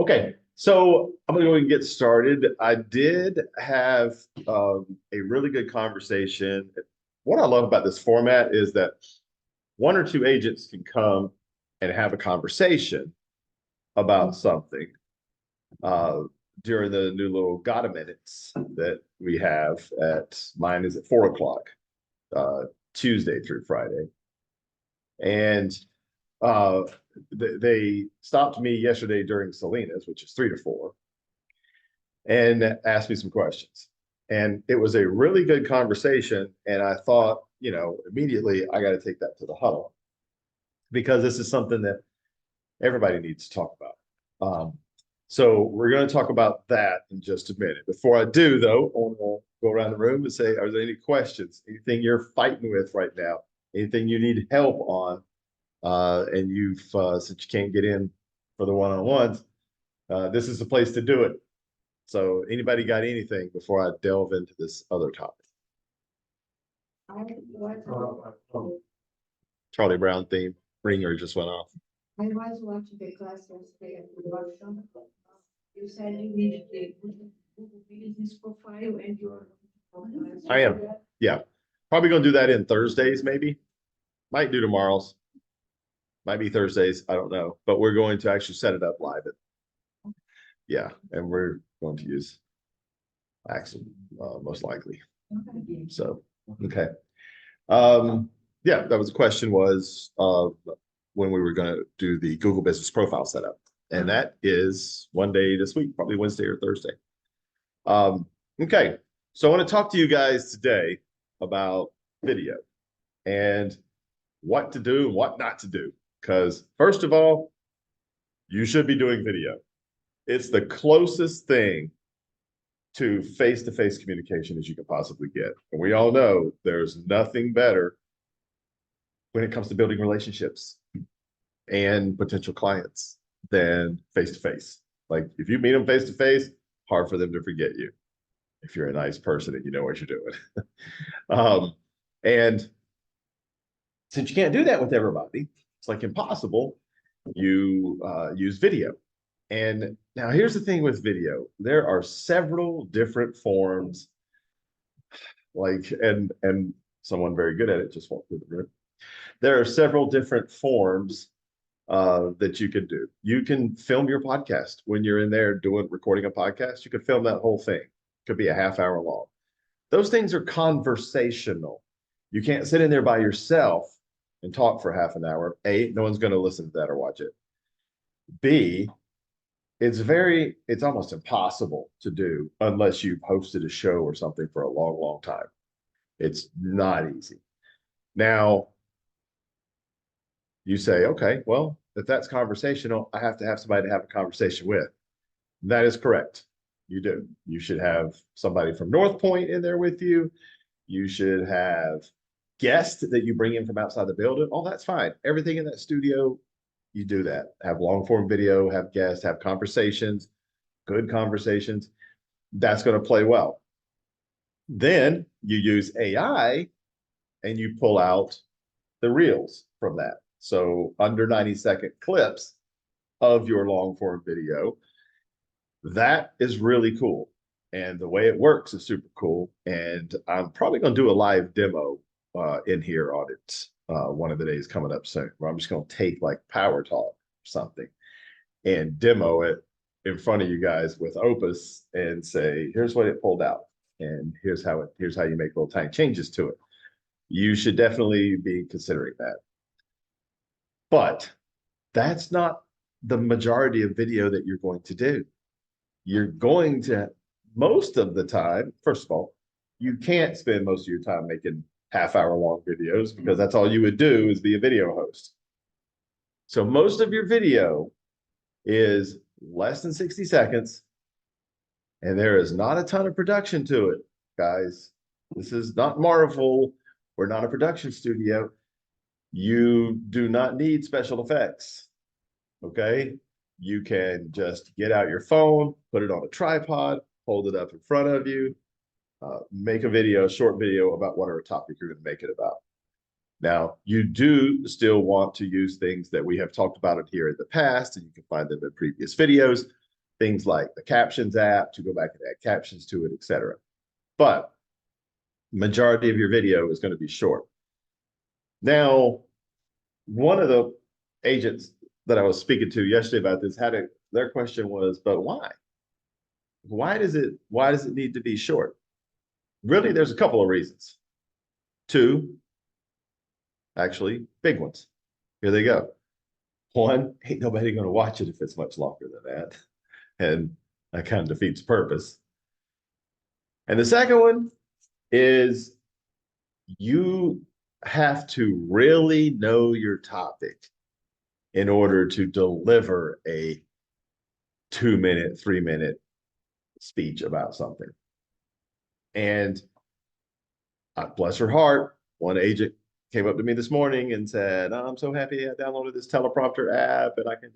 Okay, so I'm gonna go ahead and get started. I did have a really good conversation. What I love about this format is that one or two agents can come and have a conversation about something uh, during the new little Gotta Minutes that we have at mine is at 4 o'clock, uh, Tuesday through Friday. And uh, they stopped me yesterday during Selena's, which is 3 to 4, and asked me some questions. And it was a really good conversation. And I thought, immediately I got to take that to the huddle because this is something that everybody needs to talk about. So we're going to talk about that in just a minute. Before I do, though, I want to go around the room and say, are there any questions? Anything you're fighting with right now? Anything you need help on? And since you can't get in for the one-on-ones, this is the place to do it. So anybody got anything before I delve into this other topic? Charlie Brown theme ringer just went off. I was watching the class yesterday at the workshop. You said you needed the Google Business profile and your profile. I am. Yeah. Probably going to do that in Thursdays, maybe. Might do tomorrow's. Might be Thursdays. I don't know. But we're going to actually set it up live. Yeah. And we're going to use Axel, most likely. Okay. So, okay. Yeah, that was the question was when we were going to do the Google Business Profile setup. And that is one day this week, probably Wednesday or Thursday. Okay, so I want to talk to you guys today about video and what to do and what not to do. Because first of all, you should be doing video. It's the closest thing to face-to-face communication as you can possibly get. And we all know there's nothing better when it comes to building relationships and potential clients than face-to-face. Like if you meet them face-to-face, hard for them to forget you if you're a nice person and you know what you're doing. And since you can't do that with everybody, it's like impossible, you use video. And now here's the thing with video. There are several different forms, and someone very good at it just walked through the room. There are several different forms that you could do. You can film your podcast when you're in there recording a podcast. You could film that whole thing. It could be a half hour long. Those things are conversational. You can't sit in there by yourself and talk for half an hour. A, no one's going to listen to that or watch it. B, it's almost impossible to do unless you've hosted a show or something for a long, long time. It's not easy. Now, you say, okay, well, if that's conversational, I have to have somebody to have a conversation with. That is correct. You do. You should have somebody from North Point in there with you. You should have guests that you bring in from outside the building. Oh, that's fine. Everything in that studio, you do that. Have long form video, have guests, have conversations, good conversations. That's going to play well. Then you use AI and you pull out the reels from that. So under 90-second clips of your long form video. That is really cool. And the way it works is super cool. And I'm probably going to do a live demo in here on it one of the days coming up soon, where I'm just going to take like Power Talk or something and demo it in front of you guys with Opus and say, here's what it pulled out. And here's how you make little tiny changes to it. You should definitely be considering that. But that's not the majority of video that you're going to do. You're going to, most of the time, first of all, you can't spend most of your time making half-hour long videos because that's all you would do is be a video host. So most of your video is less than 60 seconds, and there is not a ton of production to it, guys. This is not Marvel. We're not a production studio. You do not need special effects, okay? You can just get out your phone, put it on a tripod, hold it up in front of you, make a short video about whatever topic you're going to make it about. Now, you do still want to use things that we have talked about here in the past, and you can find them in previous videos. things like the captions app to go back and add captions to it, etc. But majority of your video is going to be short. Now, one of the agents that I was speaking to yesterday about this their question was, but why? Why does it need to be short? Really, there's a couple of reasons. Two, actually, big ones. Here they go. One, ain't nobody going to watch it if it's much longer than that. And that kind of defeats purpose. And the second one is you have to really know your topic in order to deliver a 2-minute, 3-minute speech about something. And bless her heart, one agent came up to me this morning and said, oh, I'm so happy I downloaded this teleprompter app and I can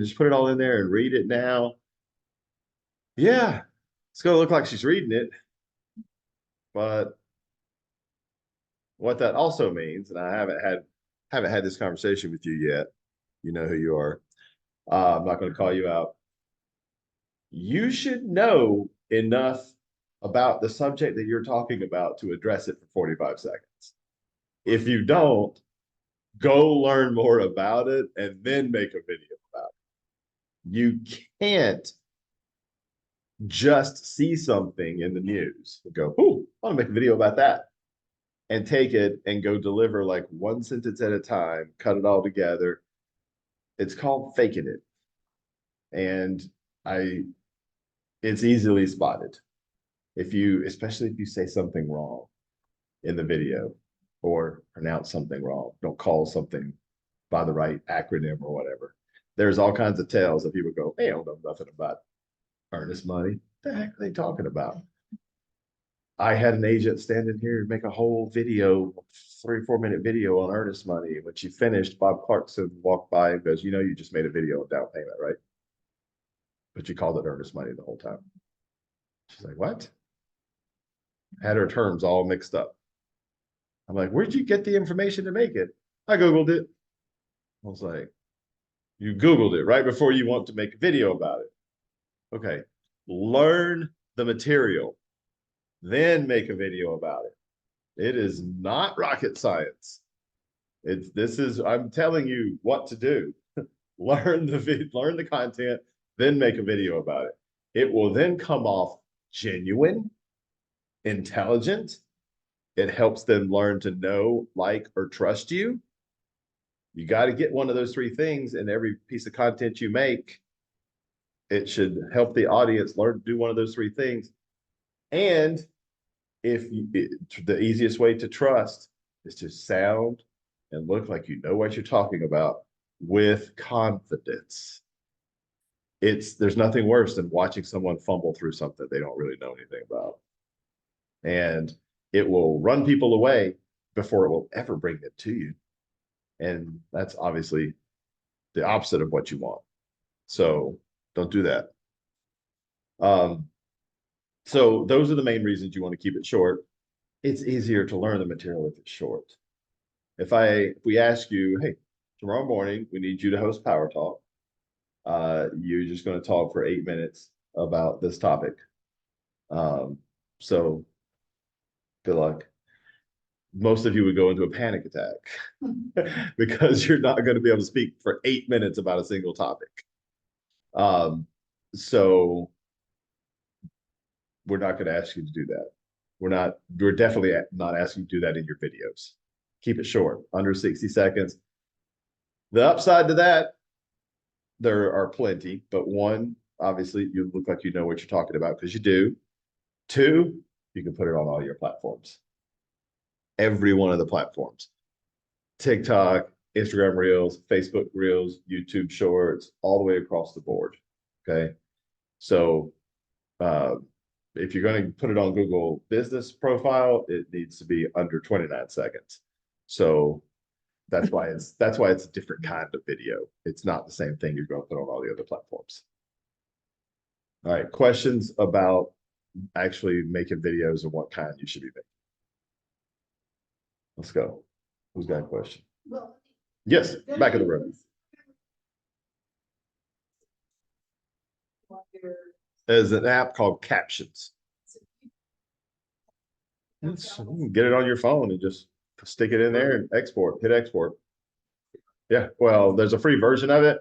just put it all in there and read it now. Yeah, it's going to look like she's reading it. But what that also means, and I haven't had this conversation with you yet. You know who you are. I'm not going to call you out. You should know enough about the subject that you're talking about to address it for 45 seconds. If you don't, go learn more about it and then make a video about it. You can't just see something in the news and go, "Ooh, I want to make a video about that," and take it and go deliver like one sentence at a time, cut it all together. It's called faking it. And it's easily spotted. Especially if you say something wrong in the video or pronounce something wrong, don't call something by the right acronym or whatever. There's all kinds of tells that people go, hey, I don't know nothing about earnest money. What the heck are they talking about? I had an agent stand in here and make a whole video, 3 or 4 minute video on earnest money. When she finished, Bob Clarkson walked by and goes, you just made a video on down payment, right? But you called it earnest money the whole time. She's like, what? Had her terms all mixed up. I'm like, where'd you get the information to make it? I Googled it. I was like, you Googled it right before you want to make a video about it. Okay, learn the material, then make a video about it. It is not rocket science. I'm telling you what to do. learn the content, then make a video about it. It will then come off genuine, intelligent. It helps them learn to know, like, or trust you. You got to get one of those 3 things in every piece of content you make. It should help the audience learn to do one of those 3 things. And the easiest way to trust is to sound and look like you know what you're talking about with confidence. There's nothing worse than watching someone fumble through something they don't really know anything about. And it will run people away before it will ever bring them to you. And that's obviously the opposite of what you want. So don't do that. So those are the main reasons you want to keep it short. It's easier to learn the material if it's short. If we ask you, hey, tomorrow morning, we need you to host Power Talk. You're just going to talk for 8 minutes about this topic. So good luck. Most of you would go into a panic attack because you're not going to be able to speak for 8 minutes about a single topic. So we're not going to ask you to do that. We're definitely not asking you to do that in your videos. Keep it short, under 60 seconds. The upside to that, there are plenty, but one, obviously, you look like you know what you're talking about because you do. 2, you can put it on all your platforms. Every one of the platforms. TikTok, Instagram Reels, Facebook Reels, YouTube Shorts, all the way across the board. Okay. So if you're going to put it on Google Business Profile, it needs to be under 29 seconds. So that's why it's a different kind of video. It's not the same thing you're going to put on all the other platforms. All right, questions about actually making videos and what kind you should be making. Let's go. Who's got a question? Well, yes, back of the room. There's an app called Captions. You can get it on your phone and just stick it in there and export, hit export. Yeah, well, there's a free version of it.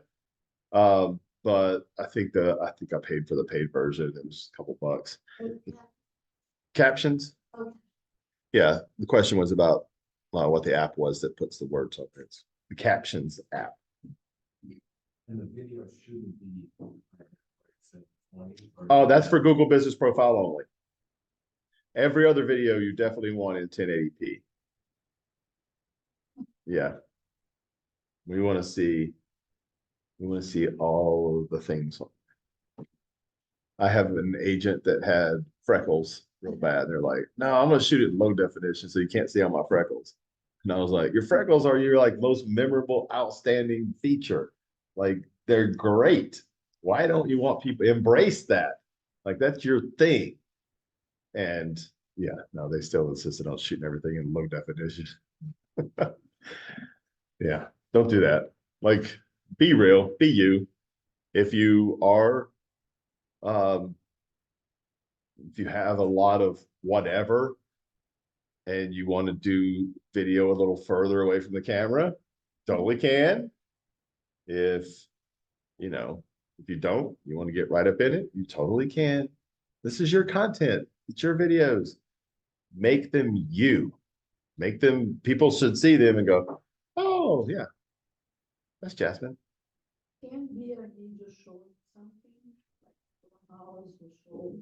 But I think I paid for the paid version. It was a couple bucks. Captions. Yeah, the question was about what the app was that puts the words on it. The Captions app. And the video shouldn't be. Oh, that's for Google Business Profile only. Every other video you definitely want in 1080p. Yeah. We want to see all of the things. I have an agent that had freckles real bad. They're like, no, I'm gonna shoot it in low definition so you can't see all my freckles. And I was like, your freckles are your like most memorable, outstanding feature. Like they're great. Why don't you want people embrace that? Like that's your thing. And yeah, no, they still insisted on shooting everything in low definition. Yeah, don't do that. Like, be real, be you. If you are, if you have a lot of whatever and you want to do video a little further away from the camera, totally can. If, you know, if you don't, you want to get right up in it, you totally can. This is your content. It's your videos. Make them you. Make them, people should see them and go, oh, yeah, that's Jasmine. Can be a video show something, like 1 hour to show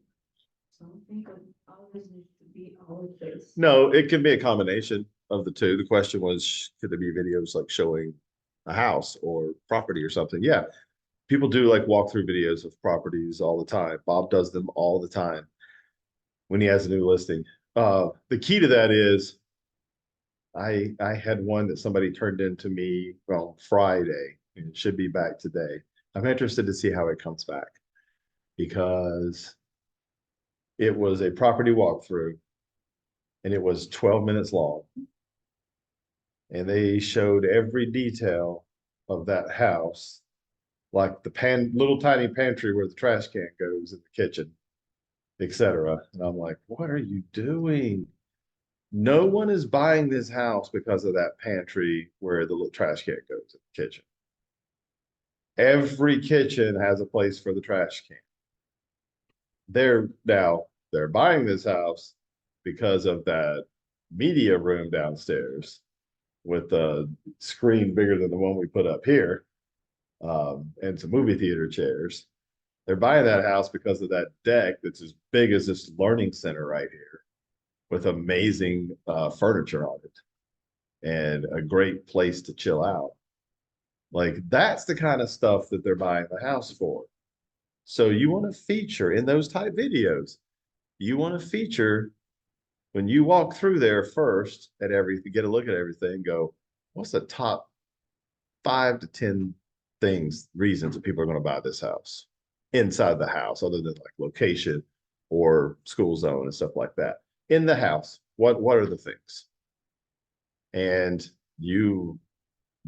something, but always needs to be our face. No, it can be a combination of the two. The question was, could there be videos like showing a house or property or something? Yeah, people do like walkthrough videos of properties all the time. Bob does them all the time when he has a new listing. The key to that is I had one that somebody turned into me on Friday, and it should be back today. I'm interested to see how it comes back because it was a property walkthrough and it was 12 minutes long. And they showed every detail of that house, like the little tiny pantry where the trash can goes in the kitchen, etc. And I'm like, what are you doing? No one is buying this house because of that pantry where the little trash can goes in the kitchen. Every kitchen has a place for the trash can. They're buying this house because of that media room downstairs with a screen bigger than the one we put up here, and some movie theater chairs. They're buying that house because of that deck that's as big as this learning center right here with amazing furniture on it and a great place to chill out. Like that's the kind of stuff that they're buying the house for. So you want to feature in those type videos, you want to feature when you walk through there first at everything, get a look at everything, go, what's the top 5 to 10 reasons that people are going to buy this house inside the house, other than like location or school zone and stuff like that. In the house, what are the things? And you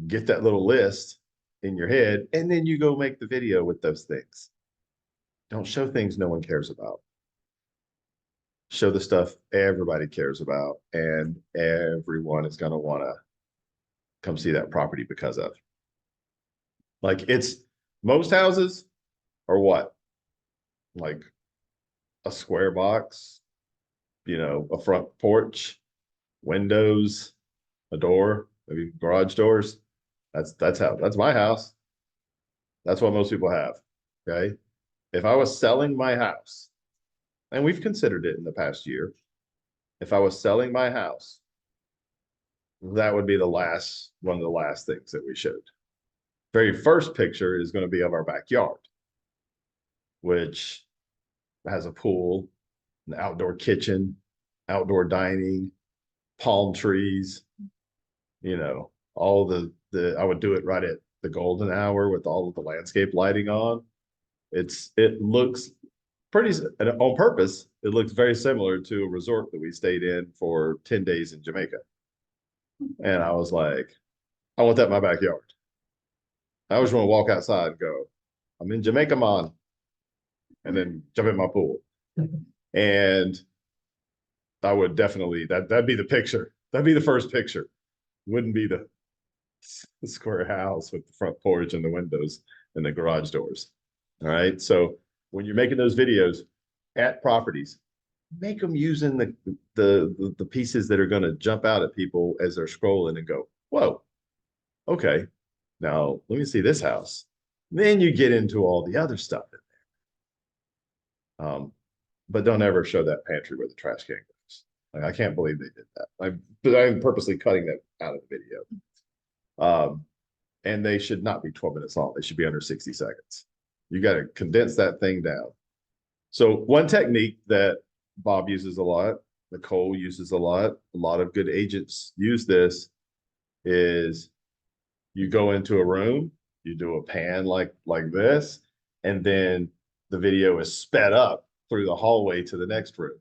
get that little list in your head, and then you go make the video with those things. Don't show things no one cares about. Show the stuff everybody cares about, and everyone is going to want to come see that property because of. Like it's most houses are what? Like a square box, a front porch, windows, a door, maybe garage doors. That's my house. That's what most people have. Okay. If I was selling my house, and we've considered it in the past year, if I was selling my house, that would be one of the last things that we showed. Very first picture is going to be of our backyard, which has a pool, an outdoor kitchen, outdoor dining, palm trees, all the I would do it right at the golden hour with all of the landscape lighting on. It looks pretty, on purpose, it looks very similar to a resort that we stayed in for 10 days in Jamaica. And I was like, I want that in my backyard. I always want to walk outside and go, I'm in Jamaica, man. and then jump in my pool. And I would definitely, that'd be the picture. That'd be the first picture. Wouldn't be the square house with the front porch and the windows and the garage doors. All right. So when you're making those videos at properties, make them using the pieces that are going to jump out at people as they're scrolling and go, whoa, okay, now let me see this house. Then you get into all the other stuff in there. But don't ever show that pantry where the trash can goes. Like, I can't believe they did that. But I'm purposely cutting that out of the video. And they should not be 12 minutes long. They should be under 60 seconds. You got to condense that thing down. So one technique that Bob uses a lot, Nicole uses a lot of good agents use this, is you go into a room, you do a pan like this, and then the video is sped up through the hallway to the next room,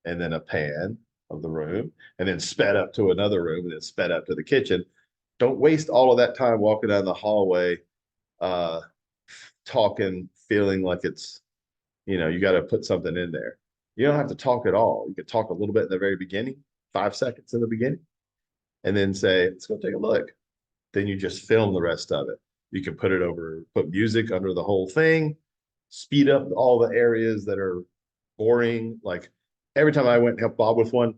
and then a pan of the room, and then sped up to another room, and then sped up to the kitchen. Don't waste all of that time walking down the hallway, talking, feeling like it's, you got to put something in there. You don't have to talk at all. You could talk a little bit in the very beginning, 5 seconds in the beginning, and then say, let's go take a look. Then you just film the rest of it. You can put music under the whole thing, speed up all the areas that are boring. Like every time I went and helped Bob with one,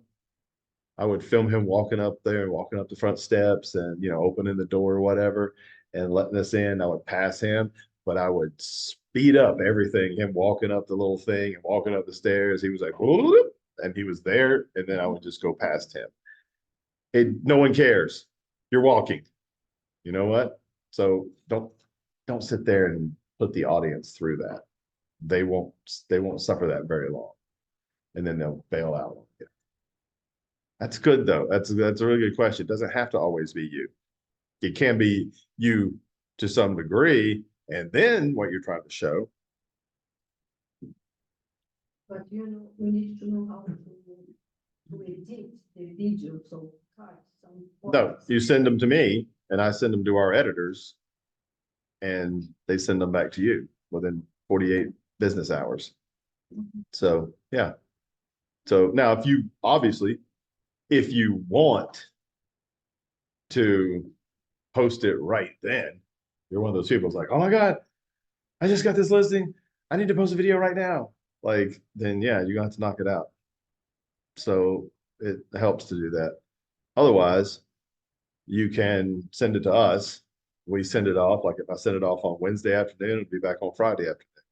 I would film him walking up there and walking up the front steps and, opening the door or whatever and letting us in. I would pass him, but I would speed up everything, him walking up the little thing and walking up the stairs. He was like, whoop, and he was there. And then I would just go past him. No one cares. You're walking. You know what? So don't sit there and put the audience through that. They won't suffer that very long. And then they'll bail out. That's good though. That's a really good question. It doesn't have to always be you. It can be you to some degree, and then what you're trying to show. But we need to know how to edit the video, so cut some. No, you send them to me, and I send them to our editors, and they send them back to you within 48 business hours. So yeah. So now, if you want to post it right then, you're one of those people who's like, oh my God, I just got this listing. I need to post a video right now. Like, then yeah, you're gonna have to knock it out. So it helps to do that. Otherwise, you can send it to us. We send it off. Like if I send it off on Wednesday afternoon, it'll be back on Friday afternoon.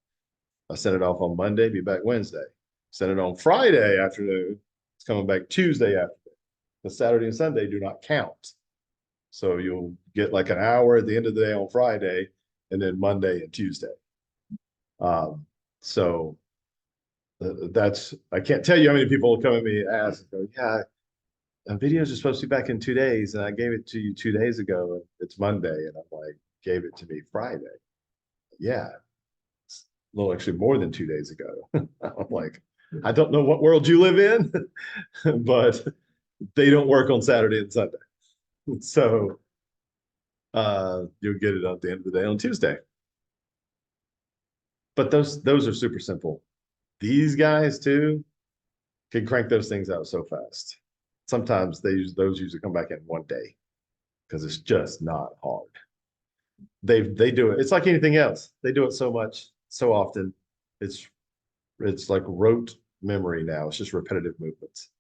I send it off on Monday, be back Wednesday. Send it on Friday afternoon, it's coming back Tuesday afternoon. The Saturday and Sunday do not count. So you'll get like an hour at the end of the day on Friday, and then Monday and Tuesday. So I can't tell you how many people will come at me and ask, go, yeah, videos are supposed to be back in 2 days, and I gave it to you 2 days ago, and it's Monday, and I'm like, gave it to me Friday. Yeah, it's a little actually more than 2 days ago. I'm like, I don't know what world you live in, but they don't work on Saturday and Sunday. So you'll get it at the end of the day on Tuesday. But those are super simple. These guys too can crank those things out so fast. Sometimes those usually come back in 1 day because it's just not hard. They do it. It's like anything else. They do it so much, so often. It's like rote memory now. It's just repetitive movements.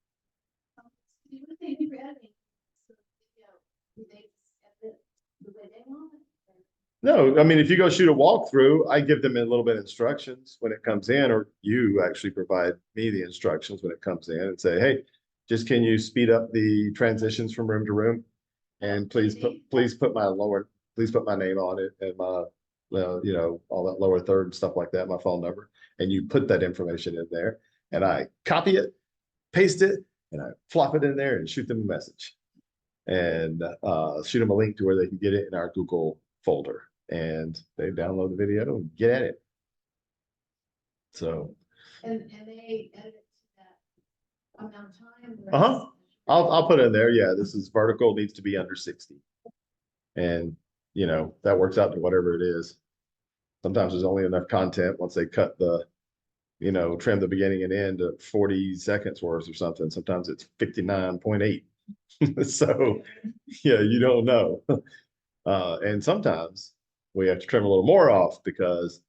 No, I mean, if you go shoot a walkthrough, I give them a little bit of instructions when it comes in, or you actually provide me the instructions when it comes in and say, hey, just can you speed up the transitions from room to room? And please put my name on it and my, all that lower third and stuff like that, my phone number. And you put that information in there, and I copy it, paste it, and I flop it in there and shoot them a message. And shoot them a link to where they can get it in our Google folder, and they download the video and get at it. So and they edit that amount of time. I'll put in there, yeah, this is vertical, needs to be under 60, and that works out to whatever it is. Sometimes there's only enough content once they cut the you know, trim the beginning and end to 40 seconds worth or something. Sometimes it's 59.8. So yeah, you don't know. And sometimes we have to trim a little more off because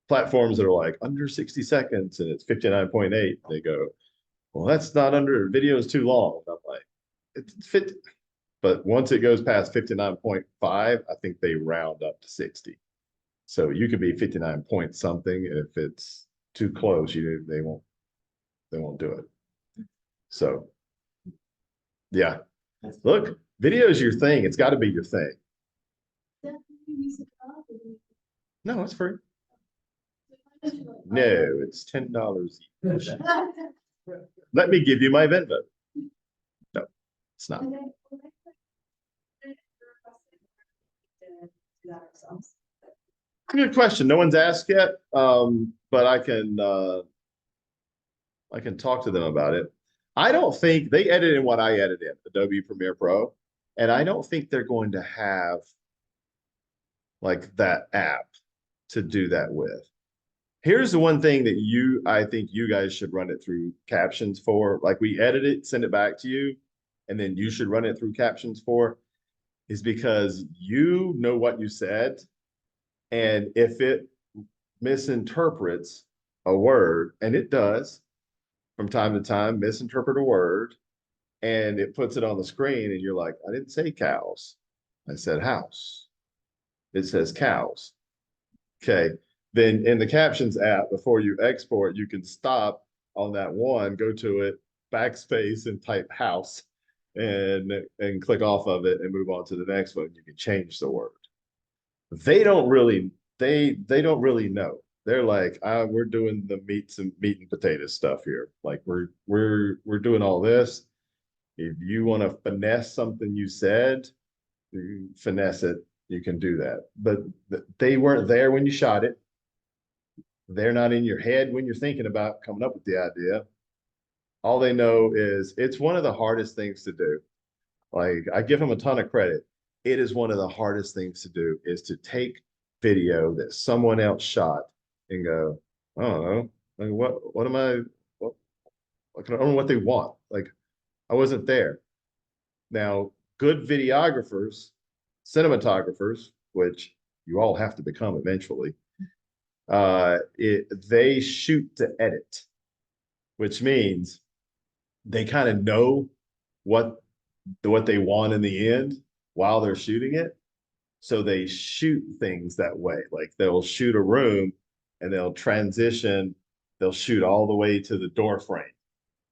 platforms that are like under 60 seconds and it's 59.8, they go, well, that's not under, video is too long. I'm like, it's fit. But once it goes past 59.5, I think they round up to 60. So you could be 59 point something. And if it's too close, they won't do it. So yeah, look, video is your thing. It's got to be your thing. No, it's free. No, it's $10 each. Let me give you my Venmo. No, it's not. Good question. No one's asked yet, but I can talk to them about it. I don't think they edit in what I edit in, Adobe Premiere Pro, and I don't think they're going to have like that app to do that with. Here's the one thing that I think you guys should run it through captions for. Like we edit it, send it back to you, and then you should run it through captions for, is because you know what you said. And if it misinterprets a word, and it does from time to time, misinterpret a word, and it puts it on the screen, and you're like, I didn't say cows. I said house. It says cows. Okay. Then in the captions app, before you export, you can stop on that one, go to it, backspace, and type house, and click off of it and move on to the next one. You can change the word. They don't really know. They're like, we're doing the meat and potatoes stuff here. Like we're doing all this. If you want to finesse something you said, you finesse it, you can do that. But they weren't there when you shot it. They're not in your head when you're thinking about coming up with the idea. All they know is it's one of the hardest things to do. Like I give them a ton of credit. It is one of the hardest things to do is to take video that someone else shot and go, I don't know, like what am I, what, I don't know what they want. Like I wasn't there. Now, good videographers, cinematographers, which you all have to become eventually, they shoot to edit, which means they kind of know what they want in the end while they're shooting it. So they shoot things that way. Like they'll shoot a room and they'll transition, they'll shoot all the way to the door frame.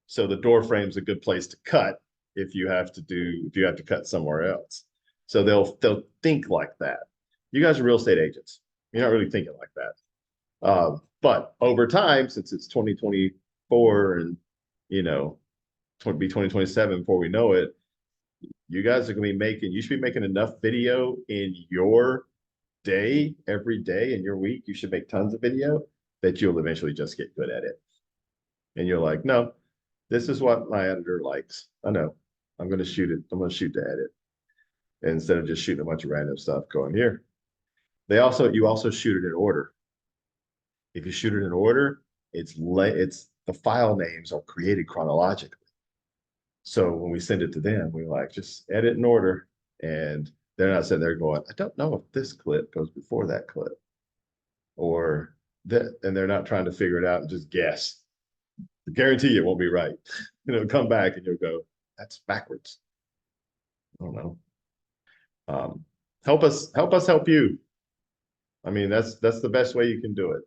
So the door frame's a good place to cut if you have to cut somewhere else. So they'll think like that. You guys are real estate agents. You're not really thinking like that. But over time, since it's 2024 and you know, be 2027 before we know it, you guys are going to be you should be making enough video in your day, every day in your week. You should make tons of video that you'll eventually just get good at it. And you're like, no, this is what my editor likes. I know. I'm going to shoot it. I'm going to shoot to edit instead of just shooting a bunch of random stuff going here. You also shoot it in order. If you shoot it in order, it's the file names are created chronologically. So when we send it to them, we like just edit in order, and they're not sitting there going, I don't know if this clip goes before that clip, or that, and they're not trying to figure it out and just guess. I guarantee you it won't be right. Come back and you'll go, that's backwards. I don't know. Help us help you. I mean, that's the best way you can do it.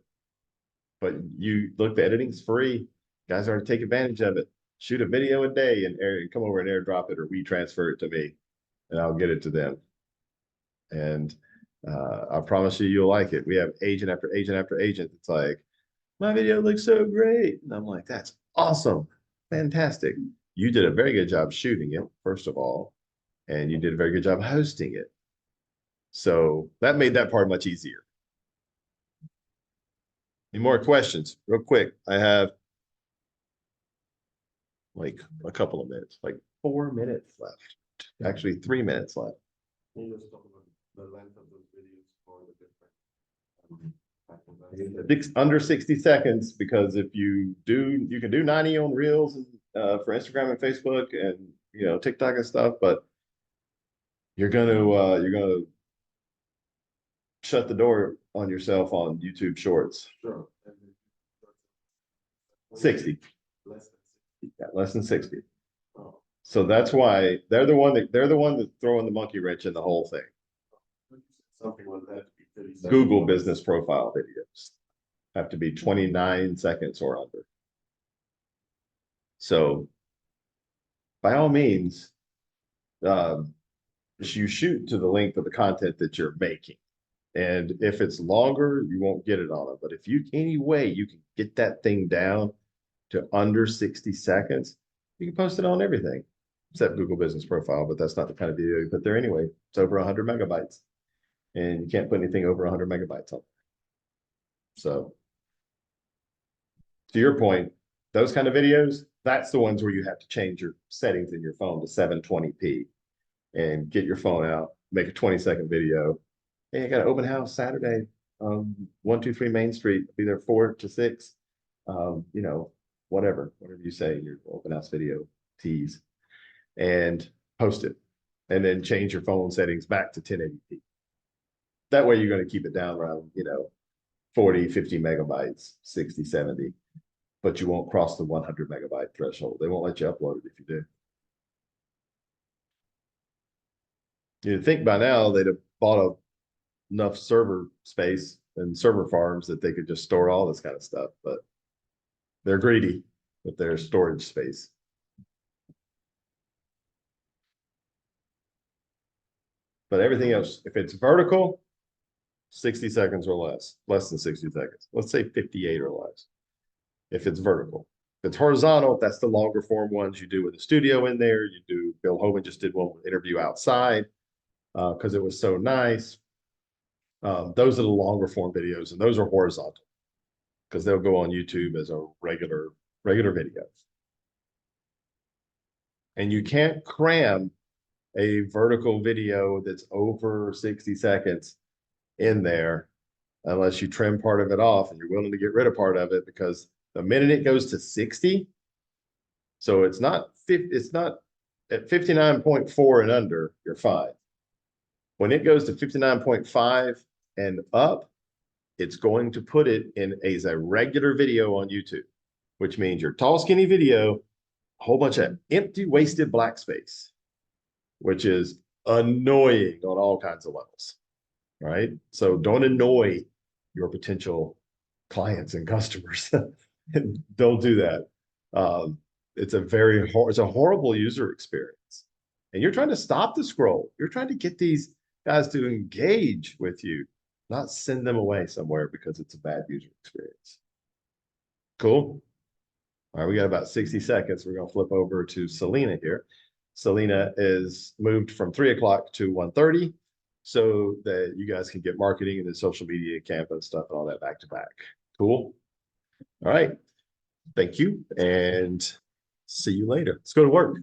But you look, the editing's free. Guys are to take advantage of it. Shoot a video a day and come over and airdrop it, or we transfer it to me and I'll get it to them. And I promise you'll like it. We have agent after agent after agent. It's like, my video looks so great. And I'm like, that's awesome. Fantastic. You did a very good job shooting it, first of all, and you did a very good job hosting it. So that made that part much easier. Any more questions? Real quick. I have like a couple of minutes, like 4 minutes left. Actually, 3 minutes left. Can you just talk about the length of those videos for the different Under 60 seconds, because if you do, you can do 90 on Reels and for Instagram and Facebook and TikTok and stuff, but you're gonna shut the door on yourself on YouTube Shorts. Sure. 60. Less than 60. Yeah, less than 60. Oh. So that's why they're the one that's throwing the monkey wrench in the whole thing. Something like that. 30 seconds. Google business profile videos have to be 29 seconds or under. So by all means, you shoot to the length of the content that you're making. And if it's longer, you won't get it on it. But if you, any way you can get that thing down to under 60 seconds, you can post it on everything except Google business profile, but that's not the kind of video you put there anyway. It's over 100 megabytes and you can't put anything over 100 megabytes on. So to your point, those kind of videos, that's the ones where you have to change your settings in your phone to 720p and get your phone out, make a 20-second video. Hey, I got an open house Saturday, 123 Main Street. I'll be there 4 to 6. Whatever you say in your open house video tease, and post it, and then change your phone settings back to 1080p. That way you're going to keep it down around 40, 50 megabytes, 60, 70, but you won't cross the 100 megabyte threshold. They won't let you upload it if you do. You'd think by now they'd have bought enough server space and server farms that they could just store all this kind of stuff, but they're greedy with their storage space. But everything else, if it's vertical, 60 seconds or less than 60 seconds. Let's say 58 or less. If it's vertical. If it's horizontal, that's the longer form ones you do with a studio in there. You do, Bill Hogan just did one with interview outside because it was so nice. Those are the longer form videos, and those are horizontal because they'll go on YouTube as a regular video. And you can't cram a vertical video that's over 60 seconds in there unless you trim part of it off and you're willing to get rid of part of it, because the minute it goes to 60, so it's not at 59.4 and under, you're fine. When it goes to 59.5 and up, it's going to put it in as a regular video on YouTube, which means your tall, skinny video, a whole bunch of empty, wasted black space, which is annoying on all kinds of levels, right? So don't annoy your potential clients and customers. Don't do that. It's a horrible user experience. And you're trying to stop the scroll. You're trying to get these guys to engage with you, not send them away somewhere because it's a bad user experience. Cool. All right, we got about 60 seconds. We're going to flip over to Selena here. Selena is moved from 3 o'clock to 1:30 so that you guys can get marketing and the social media campaign stuff and all that back to back. Cool. All right. Thank you and see you later. Let's go to work.